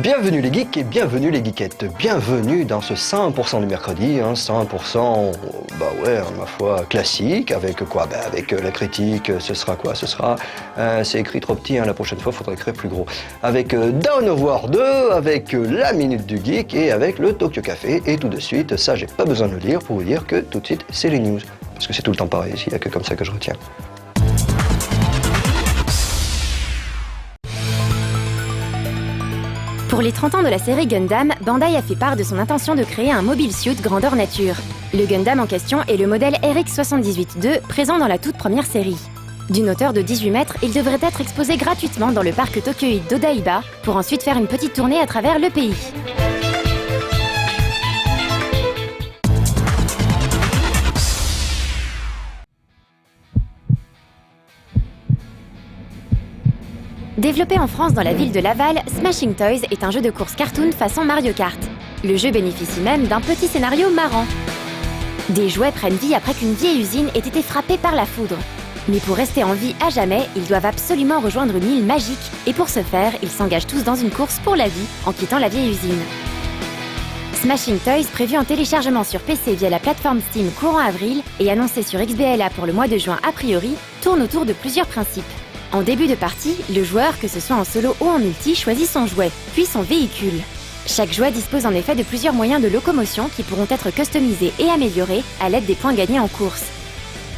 Bienvenue les geeks et bienvenue les geekettes. Bienvenue dans ce 100% du mercredi, 100%, ma foi, classique, avec quoi? Avec la critique, ce sera quoi? C'est écrit trop petit, la prochaine fois, il faudra écrire plus gros. Avec Dawn of War 2, avec la Minute du Geek et avec le Tokyo Café. Et tout de suite, ça, j'ai pas besoin de le dire pour vous dire que tout de suite, c'est les news. Parce que c'est tout le temps pareil ici, il n'y a que comme ça que je retiens. Pour les 30 ans de la série Gundam, Bandai a fait part de son intention de créer un mobile suit grandeur nature. Le Gundam en question est le modèle RX-78-2 présent dans la toute première série. D'une hauteur de 18 mètres, il devrait être exposé gratuitement dans le parc tokyoïde d'Odaiba pour ensuite faire une petite tournée à travers le pays. Développé en France dans la ville de Laval, Smashing Toys est un jeu de course cartoon façon Mario Kart. Le jeu bénéficie même d'un petit scénario marrant. Des jouets prennent vie après qu'une vieille usine ait été frappée par la foudre. Mais pour rester en vie à jamais, ils doivent absolument rejoindre une île magique et pour ce faire, ils s'engagent tous dans une course pour la vie en quittant la vieille usine. Smashing Toys, prévu en téléchargement sur PC via la plateforme Steam courant avril et annoncé sur XBLA pour le mois de juin a priori, tourne autour de plusieurs principes. En début de partie, le joueur, que ce soit en solo ou en multi, choisit son jouet, puis son véhicule. Chaque jouet dispose en effet de plusieurs moyens de locomotion qui pourront être customisés et améliorés à l'aide des points gagnés en course.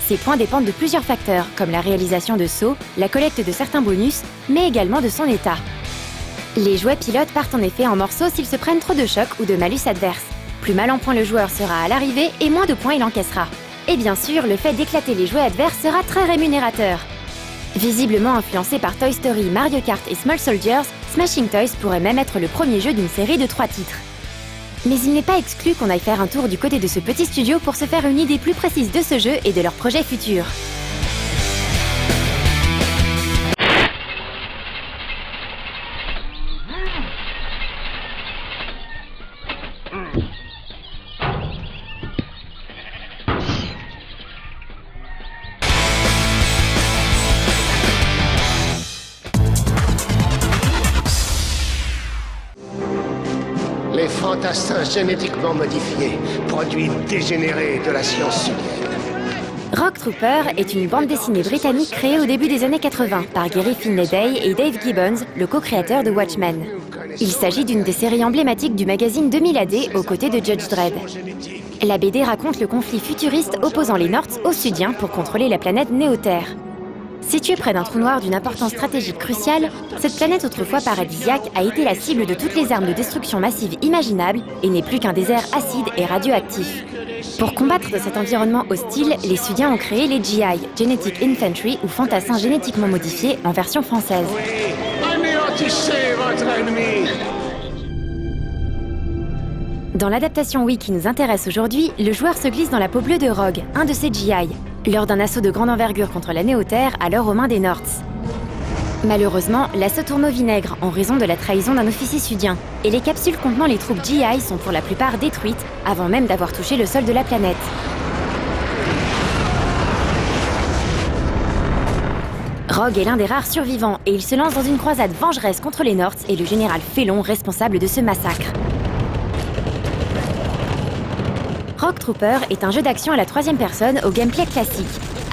Ces points dépendent de plusieurs facteurs, comme la réalisation de sauts, la collecte de certains bonus, mais également de son état. Les jouets pilotes partent en effet en morceaux s'ils se prennent trop de chocs ou de malus adverses. Plus mal en point le joueur sera à l'arrivée et moins de points il encaissera. Et bien sûr, le fait d'éclater les jouets adverses sera très rémunérateur. Visiblement influencé par Toy Story, Mario Kart et Small Soldiers, Smashing Toys pourrait même être le premier jeu d'une série de 3 titres. Mais il n'est pas exclu qu'on aille faire un tour du côté de ce petit studio pour se faire une idée plus précise de ce jeu et de leurs projets futurs. Les fantassins génétiquement modifiés, produits dégénérés de la science sudienne. Rock Trooper est une bande dessinée britannique créée au début des années 80 par Gary Finlay et Dave Gibbons, le co-créateur de Watchmen. Il s'agit d'une des séries emblématiques du magazine 2000 AD aux côtés de Judge Dredd. La BD raconte le conflit futuriste opposant les Norths aux Sudiens pour contrôler la planète Néo-Terre. Située près d'un trou noir d'une importance stratégique cruciale, cette planète autrefois paradisiaque a été la cible de toutes les armes de destruction massive imaginables et n'est plus qu'un désert acide et radioactif. Pour combattre cet environnement hostile, les Sudiens ont créé les GI, Genetic Infantry ou fantassins génétiquement modifiés en version française. Oui, anéantissez votre ennemi! Dans l'adaptation Wii qui nous intéresse aujourd'hui, le joueur se glisse dans la peau bleue de Rogue, un de ses GI, lors d'un assaut de grande envergure contre la Néo-Terre alors aux mains des Norths. Malheureusement, l'assaut tourne au vinaigre en raison de la trahison d'un officier sudien, et les capsules contenant les troupes GI sont pour la plupart détruites avant même d'avoir touché le sol de la planète. Rogue est l'un des rares survivants et il se lance dans une croisade vengeresse contre les Norths et le général Félon responsable de ce massacre. Rock Trooper est un jeu d'action à la 3e personne au gameplay classique.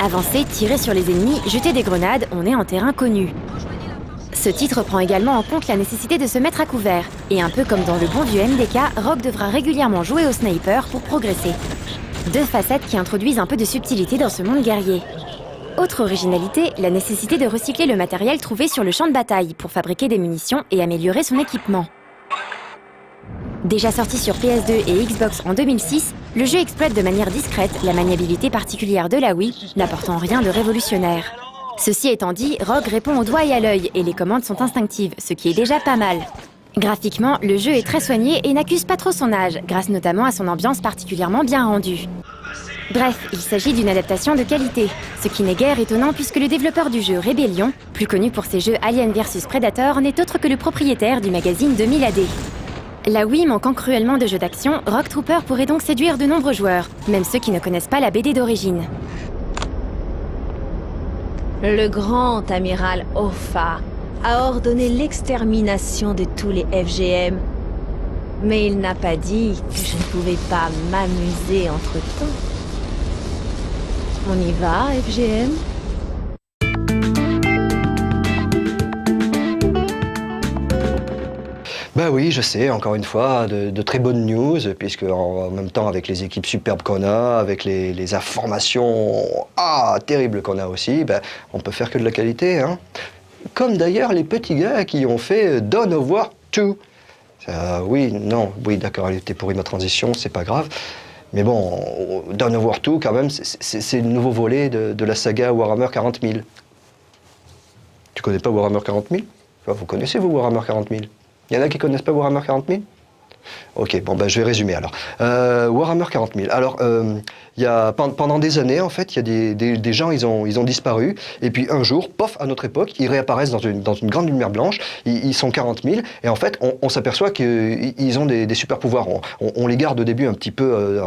Avancer, tirer sur les ennemis, jeter des grenades, on est en terrain connu. Ce titre prend également en compte la nécessité de se mettre à couvert. Et un peu comme dans le bon vieux MDK, Rogue devra régulièrement jouer au sniper pour progresser. 2 facettes qui introduisent un peu de subtilité dans ce monde guerrier. Autre originalité, la nécessité de recycler le matériel trouvé sur le champ de bataille pour fabriquer des munitions et améliorer son équipement. Déjà sorti sur PS2 et Xbox en 2006, le jeu exploite de manière discrète la maniabilité particulière de la Wii, n'apportant rien de révolutionnaire. Ceci étant dit, Rogue répond au doigt et à l'œil et les commandes sont instinctives, ce qui est déjà pas mal. Graphiquement, le jeu est très soigné et n'accuse pas trop son âge, grâce notamment à son ambiance particulièrement bien rendue. Bref, il s'agit d'une adaptation de qualité, ce qui n'est guère étonnant puisque le développeur du jeu Rebellion, plus connu pour ses jeux Alien vs Predator, n'est autre que le propriétaire du magazine 2000 AD. La Wii manquant cruellement de jeux d'action, Rock Trooper pourrait donc séduire de nombreux joueurs, même ceux qui ne connaissent pas la BD d'origine. Le grand amiral Offa a ordonné l'extermination de tous les FGM. Mais il n'a pas dit que je ne pouvais pas m'amuser entre-temps. On y va, FGM? Ben oui, je sais, encore une fois, de très bonnes news, puisque en même temps, avec les équipes superbes qu'on a, avec les informations terribles qu'on a aussi, ben, on peut faire que de la qualité. Hein. Comme d'ailleurs les petits gars qui ont fait Dawn of War 2. Oui, d'accord, elle était pourrie ma transition, c'est pas grave. Mais bon, Dawn of War 2, quand même, c'est le nouveau volet de la saga Warhammer 40 000. Tu connais pas Warhammer 40 000? Enfin, vous connaissez, vous, Warhammer 40 000? Il y en a qui connaissent pas Warhammer 40 000? Ok, bon, ben, je vais résumer alors. Warhammer 40 000. Alors, pendant des années, en fait, il y a des gens, ils ont disparu. Et puis un jour, pof, à notre époque, ils réapparaissent dans une grande lumière blanche. Ils sont 40 000. Et en fait, on s'aperçoit qu'ils ont des super pouvoirs. On les garde au début un petit peu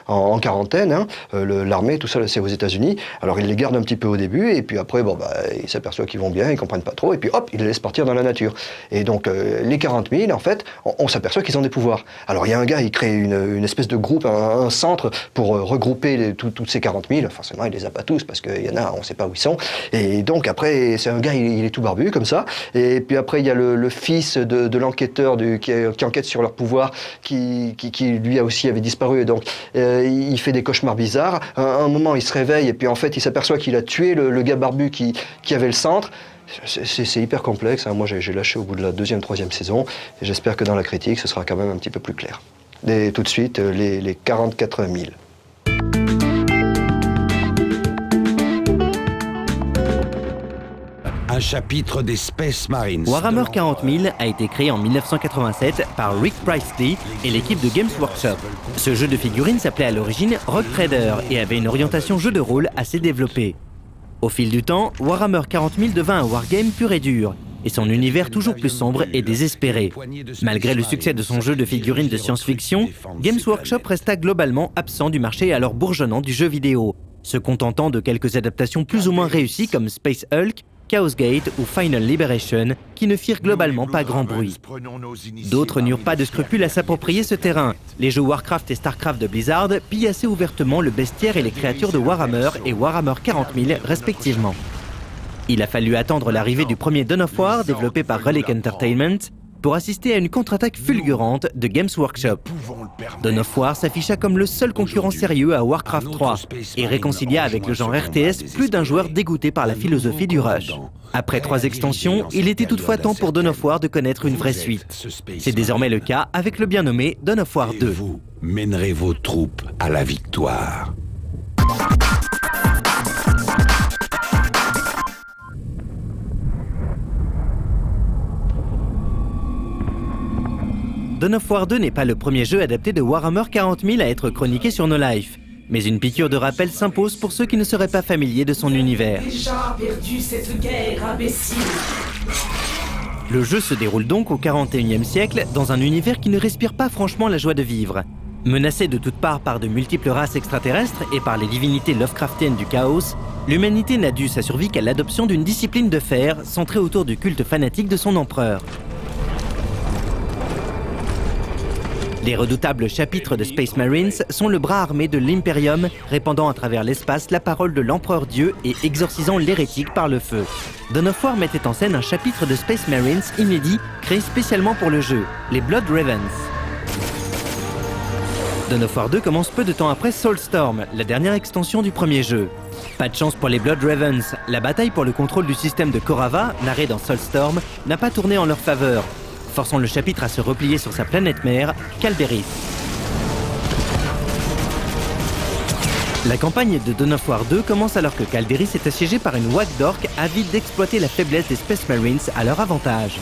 en quarantaine. Hein. L'armée, tout ça, c'est aux États-Unis. Alors, ils les gardent un petit peu au début. Et puis après, bon, bah, ils s'aperçoivent qu'ils vont bien, ils comprennent pas trop. Et puis hop, ils les laissent partir dans la nature. Et donc, les 40 000, en fait, on s'aperçoit qu'ils ont des pouvoirs. Alors il y a un gars, il crée une espèce de groupe, un centre pour regrouper toutes ces 40 000. Forcément, il les a pas tous parce qu'il y en a, on ne sait pas où ils sont. Et donc après, c'est un gars, il est tout barbu comme ça. Et puis après, il y a le fils de l'enquêteur qui enquête sur leur pouvoir, qui lui aussi avait disparu. Et donc il fait des cauchemars bizarres. À un moment, il se réveille et puis en fait, il s'aperçoit qu'il a tué le gars barbu qui avait le centre. C'est hyper complexe, hein. Moi j'ai lâché au bout de la deuxième, troisième saison, et j'espère que dans la critique ce sera quand même un petit peu plus clair. Et tout de suite, les 44 000. Un chapitre des Space Marines. Warhammer 40 000 a été créé en 1987 par Rick Priestley et l'équipe de Games Workshop. Ce jeu de figurines s'appelait à l'origine Rogue Trader et avait une orientation jeu de rôle assez développée. Au fil du temps, Warhammer 40 000 devint un wargame pur et dur, et son univers toujours plus sombre et désespéré. Malgré le succès de son jeu de figurines de science-fiction, Games Workshop resta globalement absent du marché alors bourgeonnant du jeu vidéo, se contentant de quelques adaptations plus ou moins réussies comme Space Hulk, Chaos Gate ou Final Liberation, qui ne firent globalement pas grand bruit. D'autres n'eurent pas de scrupules à s'approprier ce terrain. Les jeux Warcraft et Starcraft de Blizzard pillent assez ouvertement le bestiaire et les créatures de Warhammer et Warhammer 40 000 respectivement. Il a fallu attendre l'arrivée du premier Dawn of War, développé par Relic Entertainment, pour assister à une contre-attaque fulgurante de Games Workshop. Dawn of War s'afficha comme le seul concurrent sérieux à Warcraft 3 et réconcilia avec le genre RTS plus d'un joueur dégoûté par la philosophie du rush. Après 3 extensions, il était toutefois temps pour Dawn of War de connaître une vraie suite. C'est désormais le cas avec le bien nommé Dawn of War 2. Vous mènerez vos troupes à la victoire. Dawn of War 2 n'est pas le premier jeu adapté de Warhammer 40 000 à être chroniqué sur No Life. Mais une piqûre de rappel s'impose pour ceux qui ne seraient pas familiers de son univers. Déjà perdu cette guerre, imbécile. Le jeu se déroule donc au XXIe siècle, dans un univers qui ne respire pas franchement la joie de vivre. Menacé de toutes parts par de multiples races extraterrestres et par les divinités Lovecraftiennes du chaos, l'humanité n'a dû sa survie qu'à l'adoption d'une discipline de fer centrée autour du culte fanatique de son empereur. Les redoutables chapitres de Space Marines sont le bras armé de l'Imperium, répandant à travers l'espace la parole de l'Empereur Dieu et exorcisant l'hérétique par le feu. Dawn of War mettait en scène un chapitre de Space Marines inédit, créé spécialement pour le jeu, les Blood Ravens. Dawn of War 2 commence peu de temps après Soulstorm, la dernière extension du premier jeu. Pas de chance pour les Blood Ravens, la bataille pour le contrôle du système de Korava, narrée dans Soulstorm, n'a pas tourné en leur faveur, forçant le chapitre à se replier sur sa planète mère, Calderis. La campagne de Dawn of War 2 commence alors que Calderis est assiégée par une Wag d'orques avide d'exploiter la faiblesse des Space Marines à leur avantage.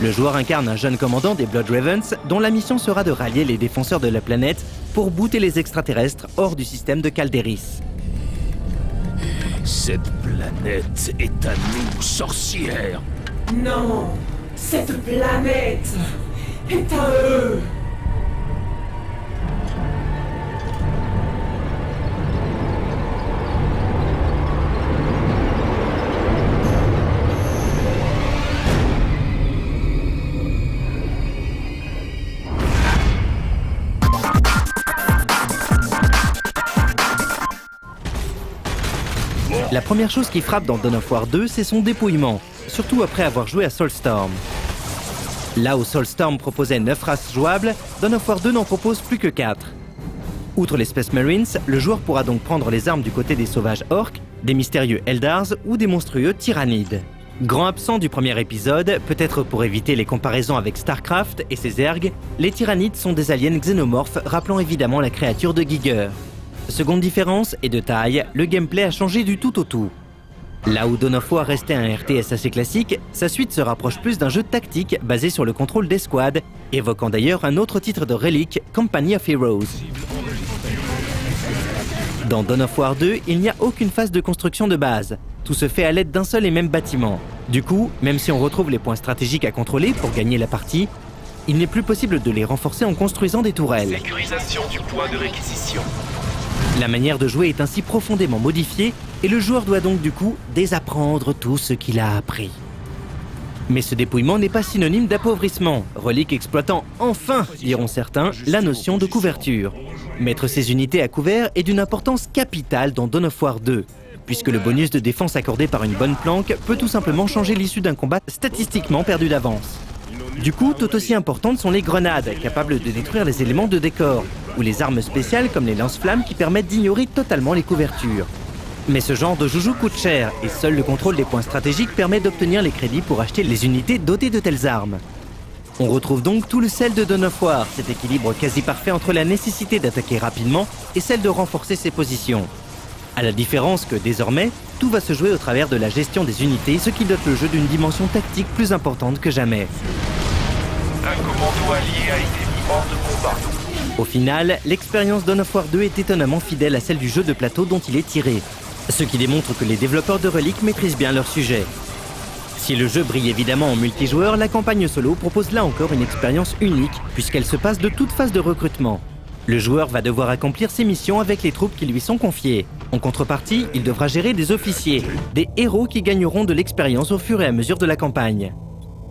Le joueur incarne un jeune commandant des Blood Ravens dont la mission sera de rallier les défenseurs de la planète pour bouter les extraterrestres hors du système de Calderis. Cette planète est à nous, sorcière. Non, cette planète est à eux. première chose qui frappe dans Dawn of War 2, c'est son dépouillement, surtout après avoir joué à Soulstorm. Là où Soulstorm proposait 9 races jouables, Dawn of War 2 n'en propose plus que 4. Outre les Space Marines, le joueur pourra donc prendre les armes du côté des sauvages orques, des mystérieux Eldars ou des monstrueux Tyrannides. Grand absent du premier épisode, peut-être pour éviter les comparaisons avec StarCraft et ses ergs, les Tyrannides sont des aliens xénomorphes rappelant évidemment la créature de Giger. Seconde différence, et de taille, le gameplay a changé du tout au tout. Là où Dawn of War restait un RTS assez classique, sa suite se rapproche plus d'un jeu tactique basé sur le contrôle des squads, évoquant d'ailleurs un autre titre de Relic, Company of Heroes. Dans Dawn of War 2, il n'y a aucune phase de construction de base. Tout se fait à l'aide d'un seul et même bâtiment. Du coup, même si on retrouve les points stratégiques à contrôler pour gagner la partie, il n'est plus possible de les renforcer en construisant des tourelles. Sécurisation du point de réquisition. La manière de jouer est ainsi profondément modifiée et le joueur doit donc du coup désapprendre tout ce qu'il a appris. Mais ce dépouillement n'est pas synonyme d'appauvrissement, Relic exploitant enfin, diront certains, la notion de couverture. Mettre ces unités à couvert est d'une importance capitale dans Dawn of War 2, puisque le bonus de défense accordé par une bonne planque peut tout simplement changer l'issue d'un combat statistiquement perdu d'avance. Du coup, tout aussi importantes sont les grenades, capables de détruire les éléments de décor, ou les armes spéciales comme les lance-flammes qui permettent d'ignorer totalement les couvertures. Mais ce genre de joujou coûte cher, et seul le contrôle des points stratégiques permet d'obtenir les crédits pour acheter les unités dotées de telles armes. On retrouve donc tout le sel de Dawn of War, cet équilibre quasi parfait entre la nécessité d'attaquer rapidement et celle de renforcer ses positions. À la différence que désormais, tout va se jouer au travers de la gestion des unités, ce qui dote le jeu d'une dimension tactique plus importante que jamais. Un commando allié a été mis hors de combat. Au final, l'expérience Dawn of War 2 est étonnamment fidèle à celle du jeu de plateau dont il est tiré, ce qui démontre que les développeurs de Relic maîtrisent bien leur sujet. Si le jeu brille évidemment en multijoueur, la campagne solo propose là encore une expérience unique, puisqu'elle se passe de toute phase de recrutement. Le joueur va devoir accomplir ses missions avec les troupes qui lui sont confiées. En contrepartie, il devra gérer des officiers, des héros qui gagneront de l'expérience au fur et à mesure de la campagne.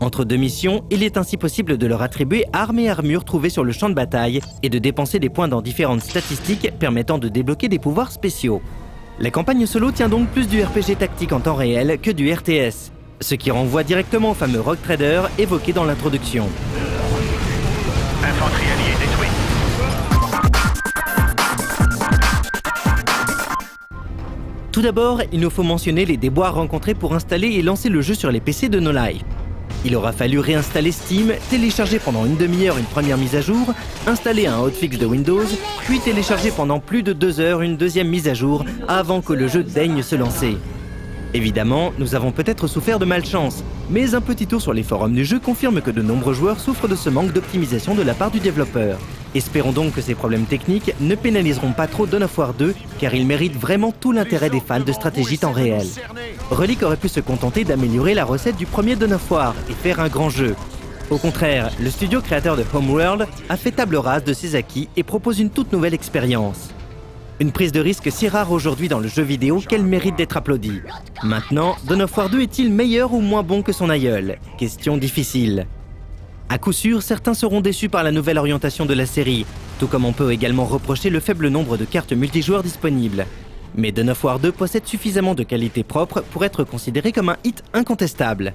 Entre deux missions, il est ainsi possible de leur attribuer armes et armures trouvées sur le champ de bataille et de dépenser des points dans différentes statistiques permettant de débloquer des pouvoirs spéciaux. La campagne solo tient donc plus du RPG tactique en temps réel que du RTS, ce qui renvoie directement au fameux Rogue Trader évoqué dans l'introduction. Infanterie alliée détruite. Tout d'abord, il nous faut mentionner les déboires rencontrés pour installer et lancer le jeu sur les PC de No Life. Il aura fallu réinstaller Steam, télécharger pendant une demi-heure une première mise à jour, installer un hotfix de Windows, puis télécharger pendant plus de 2 heures une deuxième mise à jour avant que le jeu daigne se lancer. Évidemment, nous avons peut-être souffert de malchance, mais un petit tour sur les forums du jeu confirme que de nombreux joueurs souffrent de ce manque d'optimisation de la part du développeur. Espérons donc que ces problèmes techniques ne pénaliseront pas trop Dawn of War 2, car il mérite vraiment tout l'intérêt des fans de stratégie temps réel. Relic aurait pu se contenter d'améliorer la recette du premier Dawn of War et faire un grand jeu. Au contraire, le studio créateur de Homeworld a fait table rase de ses acquis et propose une toute nouvelle expérience. Une prise de risque si rare aujourd'hui dans le jeu vidéo qu'elle mérite d'être applaudie. Maintenant, Dawn of War 2 est-il meilleur ou moins bon que son aïeul? Question difficile. À coup sûr, certains seront déçus par la nouvelle orientation de la série, tout comme on peut également reprocher le faible nombre de cartes multijoueurs disponibles. Mais Dawn of War 2 possède suffisamment de qualité propre pour être considéré comme un hit incontestable.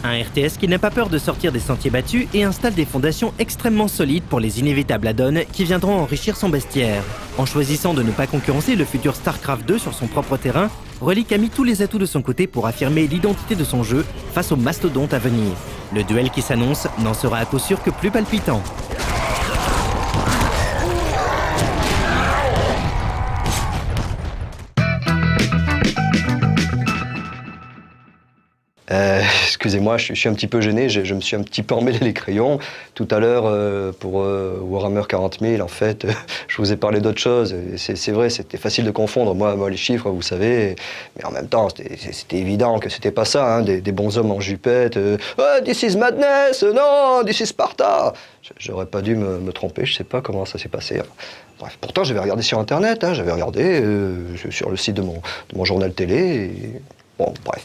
Un RTS qui n'a pas peur de sortir des sentiers battus et installe des fondations extrêmement solides pour les inévitables add-ons qui viendront enrichir son bestiaire. En choisissant de ne pas concurrencer le futur StarCraft 2 sur son propre terrain, Relic a mis tous les atouts de son côté pour affirmer l'identité de son jeu face aux mastodontes à venir. Le duel qui s'annonce n'en sera à coup sûr que plus palpitant. Excusez-moi, je suis un petit peu gêné, je me suis un petit peu emmêlé les crayons. Tout à l'heure, pour Warhammer 40 000, en fait, je vous ai parlé d'autre chose. C'est vrai, c'était facile de confondre. Moi, les chiffres, vous savez, mais en même temps, c'était évident que c'était pas ça, hein, des bons hommes en jupette. This is madness, non, this is Sparta. J'aurais pas dû me tromper, je sais pas comment ça s'est passé. Bref, pourtant, j'avais regardé sur Internet, hein, j'avais regardé sur le site de mon journal télé. Et... Bon, bref.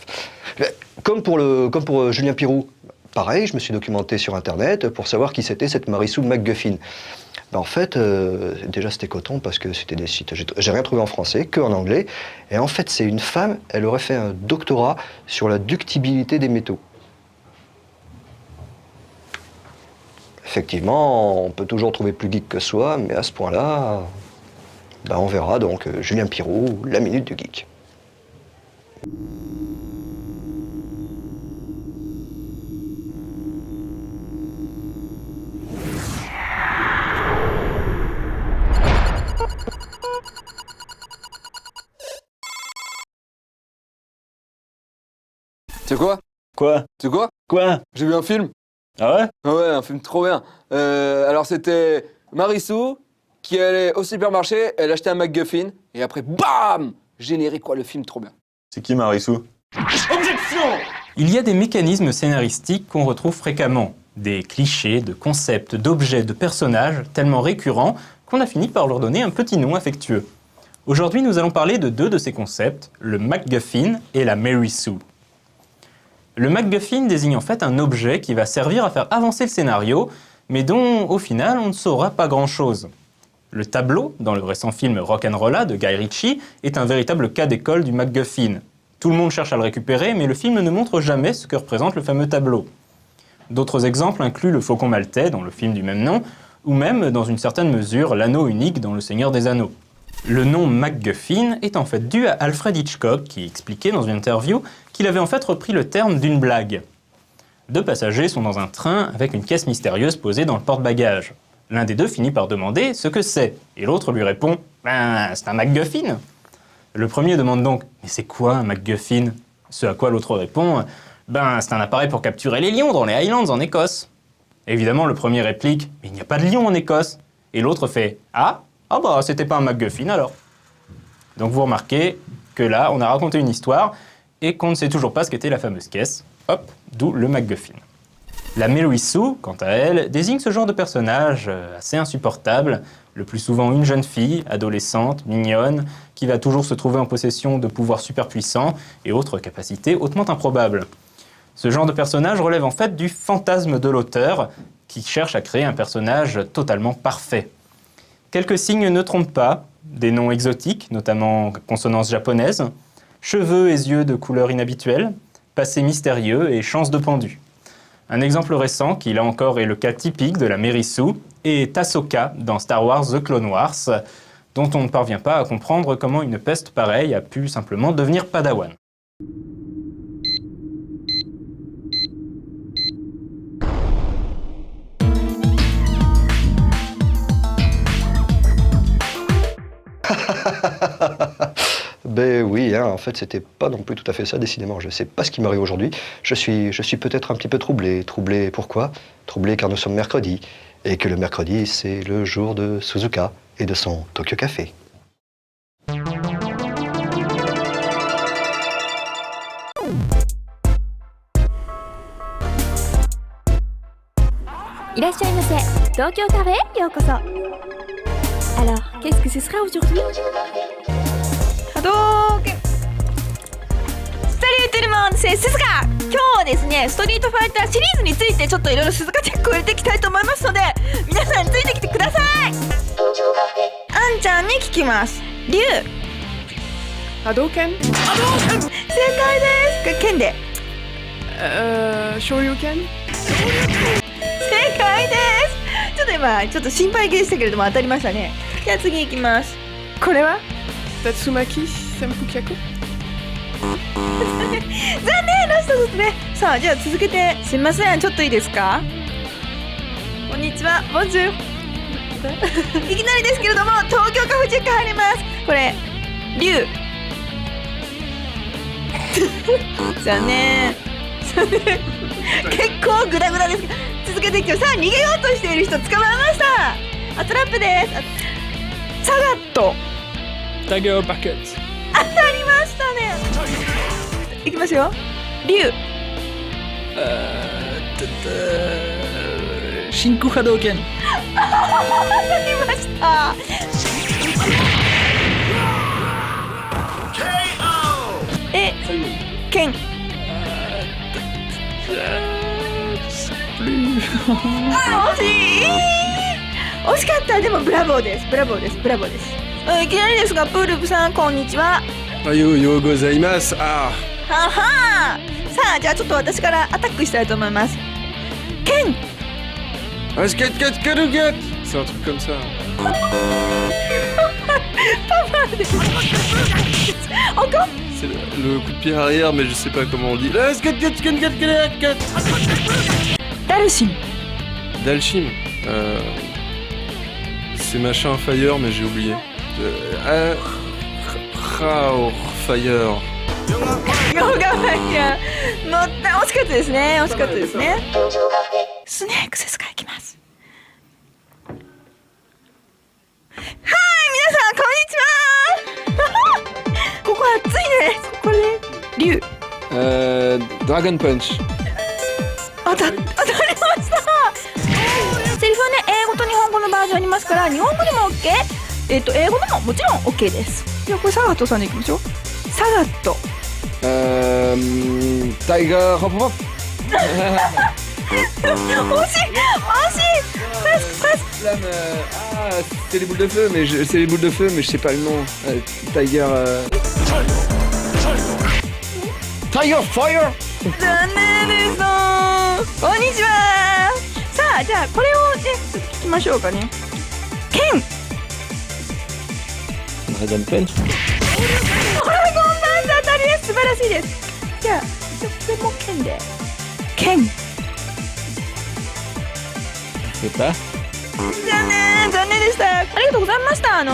Comme pour Julien Pirou, pareil, je me suis documenté sur Internet pour savoir qui c'était cette Marissou McGuffin. Ben, en fait, déjà c'était coton parce que c'était des sites, j'ai rien trouvé en français, que en anglais. Et en fait, c'est une femme, elle aurait fait un doctorat sur la ductibilité des métaux. Effectivement, on peut toujours trouver plus geek que soi, mais à ce point-là, ben, on verra. Donc, Julien Pirou, la minute du geek. Tu sais quoi? Quoi? Tu sais quoi? Quoi? J'ai vu un film. Ah ouais? Ah ouais, un film trop bien. Alors c'était Marissou qui allait au supermarché, elle achetait un MacGuffin, et après, BAM! Générique quoi, le film trop bien. C'est qui Marissou? Objection! Il y a des mécanismes scénaristiques qu'on retrouve fréquemment. Des clichés, de concepts, d'objets, de personnages tellement récurrents qu'on a fini par leur donner un petit nom affectueux. Aujourd'hui, nous allons parler de deux de ces concepts, le MacGuffin et la Mary Sue. Le MacGuffin désigne en fait un objet qui va servir à faire avancer le scénario, mais dont, au final, on ne saura pas grand-chose. Le tableau, dans le récent film Rock'n'Rolla de Guy Ritchie, est un véritable cas d'école du MacGuffin. Tout le monde cherche à le récupérer, mais le film ne montre jamais ce que représente le fameux tableau. D'autres exemples incluent le Faucon maltais, dans le film du même nom, ou même, dans une certaine mesure, l'anneau unique dans Le Seigneur des Anneaux. Le nom MacGuffin est en fait dû à Alfred Hitchcock, qui expliquait dans une interview qu'il avait en fait repris le terme d'une blague. Deux passagers sont dans un train avec une caisse mystérieuse posée dans le porte-bagages. L'un des deux finit par demander ce que c'est, et l'autre lui répond « Ben, c'est un MacGuffin !» Le premier demande donc « Mais c'est quoi un MacGuffin ?» Ce à quoi l'autre répond « Ben, c'est un appareil pour capturer les lions dans les Highlands en Écosse. » Évidemment, le premier réplique « Mais il n'y a pas de lions en Écosse !» Et l'autre fait « Ah bah, c'était pas un MacGuffin alors !» Donc vous remarquez que là, on a raconté une histoire et qu'on ne sait toujours pas ce qu'était la fameuse caisse. Hop, d'où le MacGuffin. La Mary Sue, quant à elle, désigne ce genre de personnage assez insupportable, le plus souvent une jeune fille, adolescente, mignonne, qui va toujours se trouver en possession de pouvoirs super puissants et autres capacités hautement improbables. Ce genre de personnage relève en fait du fantasme de l'auteur, qui cherche à créer un personnage totalement parfait. Quelques signes ne trompent pas, des noms exotiques, notamment consonances japonaises, cheveux et yeux de couleur inhabituelle, passé mystérieux et chance de pendu. Un exemple récent, qui là encore est le cas typique de la Mary Sue, est Ahsoka dans Star Wars The Clone Wars, dont on ne parvient pas à comprendre comment une peste pareille a pu simplement devenir Padawan. Ben oui, hein, en fait, c'était pas non plus tout à fait ça, décidément. Je sais pas ce qui m'arrive aujourd'hui. Je suis peut-être un petit peu troublé. Troublé pourquoi? Troublé car nous sommes mercredi, et que le mercredi, c'est le jour de Suzuka et de son Tokyo Café. いらっしゃいませ。東京カフェへようこそ。Alors, qu'est-ce que ce sera aujourd'hui? Hadouken! Salut tout le monde, c'est Suzuka! 今日はですね、ストリートファイターシリーズについてちょっといろいろ鈴鹿チェックを入れていきたいと思いますので、皆さんついてきてください。あんちゃんに聞きます。龍。Hadouken? 正解です。剣で。Shoryuken? 正解です。ちょっと今ちょっと心配でしたけれども当たりましたね。じゃあ次いきます。これは Tatsumaki Senpukyaku? 残念、ラストですね。さあじゃあ続けて、すみません、ちょっといいですか。こんにちは、ボンジュー。いきなりですけれども東京カフェチェック入ります。これ龍。残念。結構グダグダです。続けていきます。さあ逃げようとしている人捕まえました。トラップです。サガット。Dagger Bucket. 当たりましたね。いきますよ。龍。真空波動拳。当たりました。え、剣。惜しい。惜しかった。でもブラボーです。ブラボーです。ブラボーです。いきなりですが、プールプさんこんにちは。おはようございます。あははー。さあ、じゃあちょっと私からアタックしたいと思います。ケン。C'est un truc comme ça. Encore. C'est le coup de pied arrière, mais je sais pas comment on dit. Dalshin. Dalchim. C'est machin Fire, mais j'ai oublié. Fire. ヨガファイヤー乗った。惜しかったですね。惜しかったですね。スネークセスからいきます。はい、皆さんこんにちは。ここ暑いね。これ竜。ドラゴンパンチ。当たりました。セリフはね、英語と日本語のバージョンありますから、日本語でも OK、英語でももちろん OK です。じゃあこれサガットさんでいきましょう。サガット。タイガーホップホップ。惜しい。Presque. C'est les boules de feu, mais c'est les boules de feu, mais je sais pas le nom. Tiger. Tiger Fire. 残念です。こんにちは。さあ、じゃあこれをね、ちょっと聞きましょうかね。ケン。ドラゴンパンチ。ドラゴンパンチ当たりです。素晴らしいです。じゃあ、これもケンで。ケン。C'est pas. 残念でした。ありがとうございました。ロ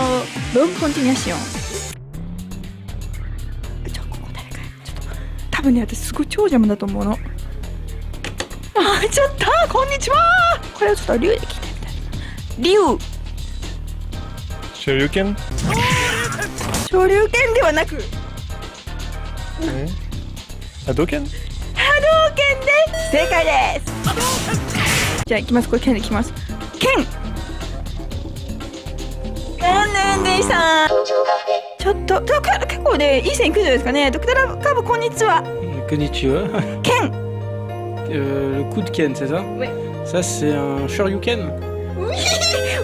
ングコンティニューション。ここ誰かちょっと多分ね、私すごい超邪魔だと思うの。ちょっとこんにちは。これをちょっと竜で聞いてみたい。竜。昇竜拳？昇竜拳ではなく。波動拳？波動拳で正解です。じゃあ行きます。これ剣でいきます。剣。残念でした。ちょっと結構ね、いい線いくんじゃないですかね。ドクターカブこんにちは。Konnichiwa. 剣。Le coup de Ken, c'est ça? Oui. Ça, c'est un Shoryuken?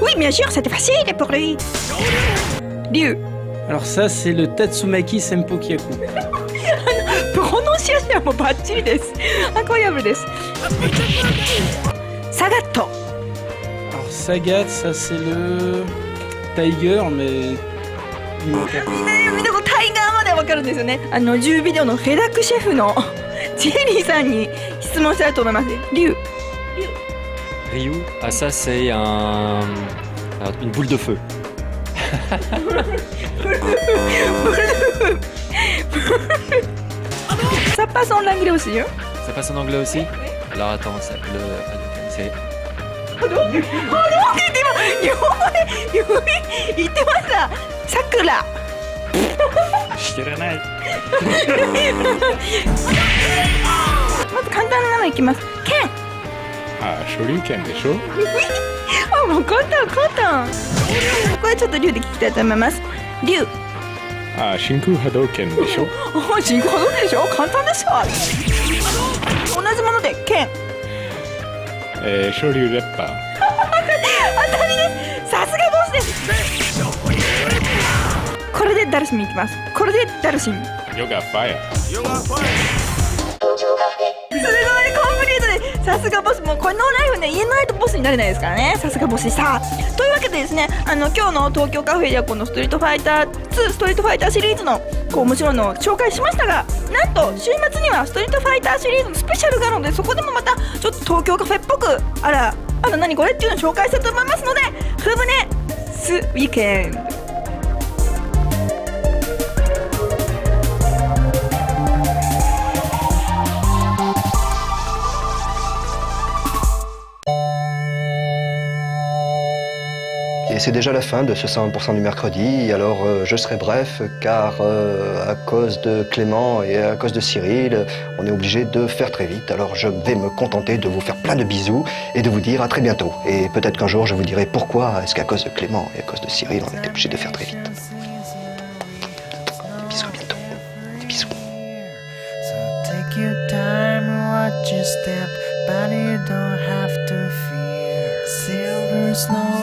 Oui, bien sûr, c'était facile pour lui. Liu. Alors ça, c'est le Tatsumaki Senpokyaku. Prononciationもバッチリです。incroyableです。サガット。Alors Sagat, ça c'est le Tiger, mais 見たことタイガーまでわかるんですよね。10ビデオのフェダックシェフのジェリーさんに質問したいと思います。リュウ。Ryu, ah ça c'est une boule de feu. Ça passe en anglais aussi, hein? Ça passe en anglais aussi? Alors attends, c'est c'est... 日本語で言ってました。さくら。知らない。まず簡単なのいきます。剣。昇竜拳でしょ？もう簡単。これちょっと竜で聞きたいと思います。竜。真空波動拳でしょ？真空波動拳でしょ？簡単ですよ。同じもので剣。昇竜レッパー。当たりです。さすがボスです。これでダルシンいきます。これでダルシン。ヨガファイア。すごいコンプリートで、さすがボス。もうこれノーライフね、言えないとボスになれないですからね。さすがボスでした。というわけでですね、今日の東京カフェではこのストリートファイター2ストリートファイターシリーズの面白いのを紹介しましたが、なんと週末にはストリートファイターシリーズのスペシャルがあるので、そこでもまたちょっと東京カフェっぽく何これっていうのを紹介したいと思いますので、フブネスウィーケンド。Et c'est déjà la fin de ce 100% du mercredi, alors je serai bref car à cause de Clément et à cause de Cyril, on est obligé de faire très vite. Alors je vais me contenter de vous faire plein de bisous et de vous dire à très bientôt. Et peut-être qu'un jour je vous dirai pourquoi est-ce qu'à cause de Clément et à cause de Cyril, on était obligé de faire très vite. Des bisous, à bientôt. Des bisous. So take your time, watch your step, but you don't have to fear. Silver snow